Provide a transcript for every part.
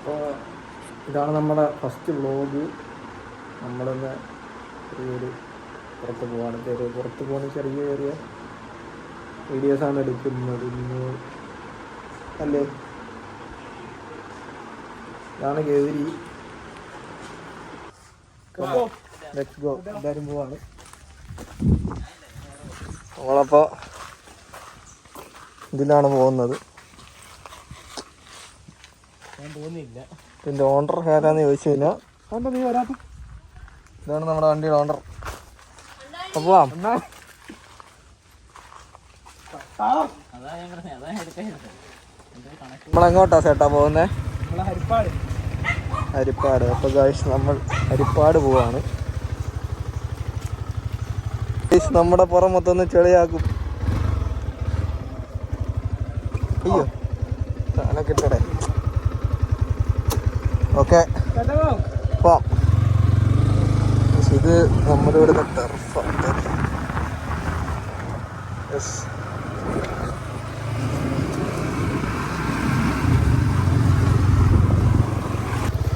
അപ്പോൾ ഇതാണ് നമ്മുടെ ഫസ്റ്റ് വ്ളോഗ്. നമ്മളൊന്ന് ചെറിയൊരു പുറത്ത് പോവാണ്. പുറത്ത് പോകുന്ന ചെറിയ ചെറിയ വീഡിയോസാണ് എടുക്കുന്നത് ഇന്ന് അല്ലേ. ഇതാണ് ഗൗരി. Let's go. എല്ലാവരും പോവാണ്. നമ്മളപ്പോൾ ഇതിലാണ് പോകുന്നത്. ഞാൻ തോന്നിയില്ല. ഇതിൻ്റെ ഓണർ ആരാന്ന് ചോദിച്ചു കഴിഞ്ഞാൽ ഇതാണ് നമ്മുടെ വണ്ടിയുടെ ഓണർ. അപ്പോൾ പോവാം. നമ്മളെങ്ങോട്ടാ ചേട്ടാ പോകുന്നത്? ഹരിപ്പാട്. അപ്പോൾ ഗൈസ് നമ്മൾ ഹരിപ്പാട് പോവാണ്. നമ്മുടെ പുറം മൊത്തം ഒന്ന് ചെളിയാക്കും. അയ്യോ സാധനം കിട്ടടേ. ഓക്കെ പോവാം. ഇത് നമ്മുടെ ഇവിടുത്തെ ടർഫാണ്. യെസ്.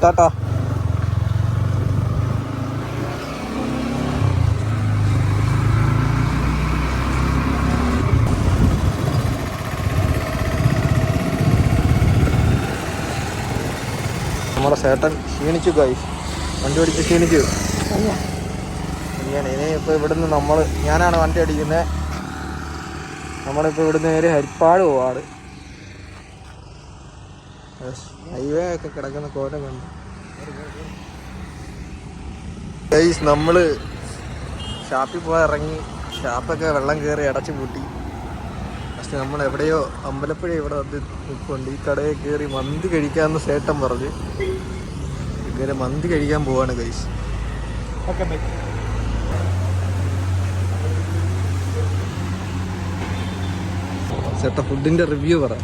ടാറ്റാ. നമ്മുടെ ചേട്ടൻ ക്ഷീണിച്ചു ഗൈസ്. വണ്ടി ഓടിച്ച് ക്ഷീണിച്ചു. ഇനിയിപ്പോൾ ഇവിടുന്ന് ഞാനാണ് വണ്ടി അടിക്കുന്നത്. നമ്മളിപ്പോൾ ഇവിടുന്ന് നേരെ ഹരിപ്പാട് പോവാണ്. ഹൈവേ ഒക്കെ കിടക്കുന്ന കോലം കണ്ട് ഗൈസ്. നമ്മൾ ഷാപ്പിൽ പോയി ഇറങ്ങി. ഷാപ്പൊക്കെ വെള്ളം കയറി അടച്ചു പൂട്ടി. പക്ഷെ നമ്മൾ എവിടെയോ അമ്പലപ്പുഴ ഇവിടെ വന്ന് നിൽപ്പുണ്ട്. ഈ കടയിൽ കയറി മന്തി കഴിക്കാമെന്ന് ചേട്ടൻ പറഞ്ഞ് ഇങ്ങനെ മന്തി കഴിക്കാൻ പോവാണ് ഗൈസ്. ചേട്ടാ ഫുഡിന്റെ റിവ്യൂ പറ.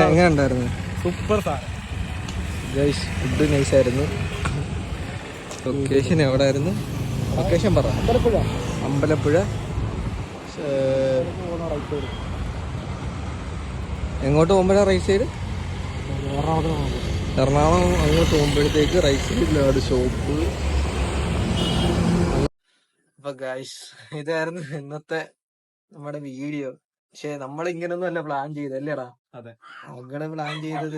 എങ്ങനെ ഉണ്ടായിരുന്നു? സൂപ്പർ ഗൈസ് ഫുഡ് നൈസായിരുന്നു. ലൊക്കേഷൻ എവിടെ ആയിരുന്നു? ലൊക്കേഷൻ പറ. അമ്പലപ്പുഴ. എങ്ങോട്ട് പോകുമ്പോഴാ റൈറ്റ് സൈഡ്? എറണാകുളം അങ്ങോട്ട് പോകുമ്പോഴത്തേക്ക് റൈറ്റ് സൈഡിലാണ് ഷോപ്പ്. അപ്പൊ ഗൈസ് ഇതായിരുന്നു ഇന്നത്തെ നമ്മുടെ വീഡിയോ. പക്ഷെ നമ്മൾ ഇങ്ങനൊന്നും അല്ല പ്ലാൻ ചെയ്തല്ലേടാ. അതെ, അങ്ങനെ പ്ലാൻ ചെയ്തത്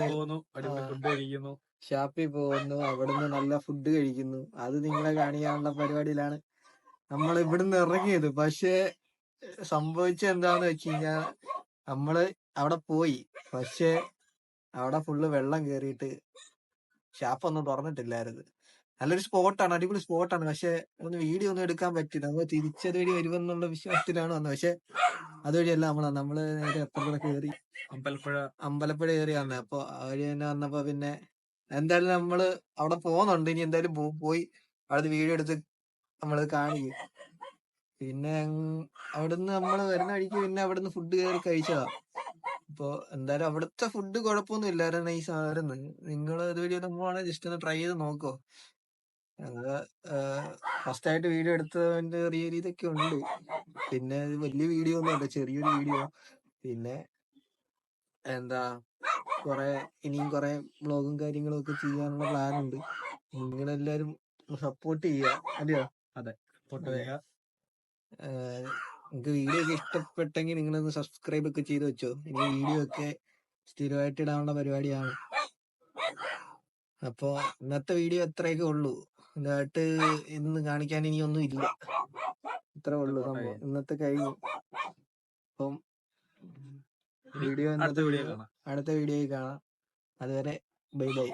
ഫുഡ് കഴിക്കുന്നു, ഷാപ്പിൽ പോകുന്നു, അവിടുന്ന് നല്ല ഫുഡ് കഴിക്കുന്നു. അത് നിങ്ങളെ കാണിക്കാനുള്ള പരിപാടിയിലാണ് നമ്മൾ ഇവിടുന്ന് ഇറങ്ങിയത്. പക്ഷെ സംഭവിച്ച എന്താന്ന് വെച്ച് കഴിഞ്ഞാൽ നമ്മള് അവിടെ പോയി. പക്ഷെ അവിടെ ഫുള്ള് വെള്ളം കേറിയിട്ട് ഷാപ്പൊന്നും തുറന്നിട്ടില്ലായിരുന്നു. നല്ലൊരു സ്പോട്ടാണ്, അടിപൊളി സ്പോട്ടാണ്. പക്ഷെ ഒന്ന് വീഡിയോ ഒന്നും എടുക്കാൻ പറ്റില്ല. നമ്മൾ തിരിച്ചത് വഴി വരുമെന്നുള്ള വിശ്വാസത്തിലാണ് വന്നത്. പക്ഷെ അതുവഴിയല്ല നമ്മള് നേരെ എത്ര കയറി അമ്പലപ്പുഴ കയറി വന്നത്. അപ്പൊ അവര് തന്നെ വന്നപ്പോ പിന്നെ എന്തായാലും നമ്മള് അവിടെ പോകുന്നുണ്ട്. ഇനി എന്തായാലും പോയി അവിടുന്ന് വീഡിയോ എടുത്ത് നമ്മള് കാണിക്കും. പിന്നെ അവിടുന്ന് നമ്മള് വരുന്ന വഴിക്ക് പിന്നെ അവിടുന്ന് ഫുഡ് കയറി കഴിച്ചതാ. അപ്പൊ എന്തായാലും അവിടുത്തെ ഫുഡ് കുഴപ്പമൊന്നും ഇല്ലായിരുന്നു, നൈസായിരുന്നു. നിങ്ങൾ ഇതുവഴി നമ്മളാണ് ജസ്റ്റ് ഒന്ന് ട്രൈ ചെയ്ത് നോക്കോ. ഞങ്ങള് ഫസ്റ്റ് ആയിട്ട് വീഡിയോ എടുത്തതിന്റെ ചെറിയ ഇതൊക്കെ ഉണ്ട്. പിന്നെ വലിയ വീഡിയോ ഒന്നും അല്ല, ചെറിയൊരു വീഡിയോ. പിന്നെ എന്താ ഇനിയും കുറെ വ്ളോഗും കാര്യങ്ങളും ഒക്കെ ചെയ്യാനുള്ള പ്ലാൻ ഉണ്ട്. നിങ്ങളെല്ലാരും സപ്പോർട്ട് ചെയ്യുക. അല്ലയോ? അതെ, നിങ്ങൾക്ക് വീഡിയോ ഒക്കെ ഇഷ്ടപ്പെട്ടെങ്കിൽ നിങ്ങളൊന്ന് സബ്സ്ക്രൈബ് ഒക്കെ ചെയ്ത് വെച്ചോ. ഇനി വീഡിയോ ഒക്കെ സ്ഥിരമായിട്ട് ഇടാനുള്ള പരിപാടിയാണ്. അപ്പൊ ഇന്നത്തെ വീഡിയോ എത്രയൊക്കെ ഉള്ളൂ. ഇതായിട്ട് ഇന്ന് കാണിക്കാൻ ഇനി ഒന്നും ഇല്ല. ഇത്ര ഉള്ളു സംഭവം. ഇന്നത്തെ കഴിഞ്ഞു. അപ്പം അടുത്ത വീഡിയോയിൽ കാണാം. അതുവരെ ബൈ ബൈ.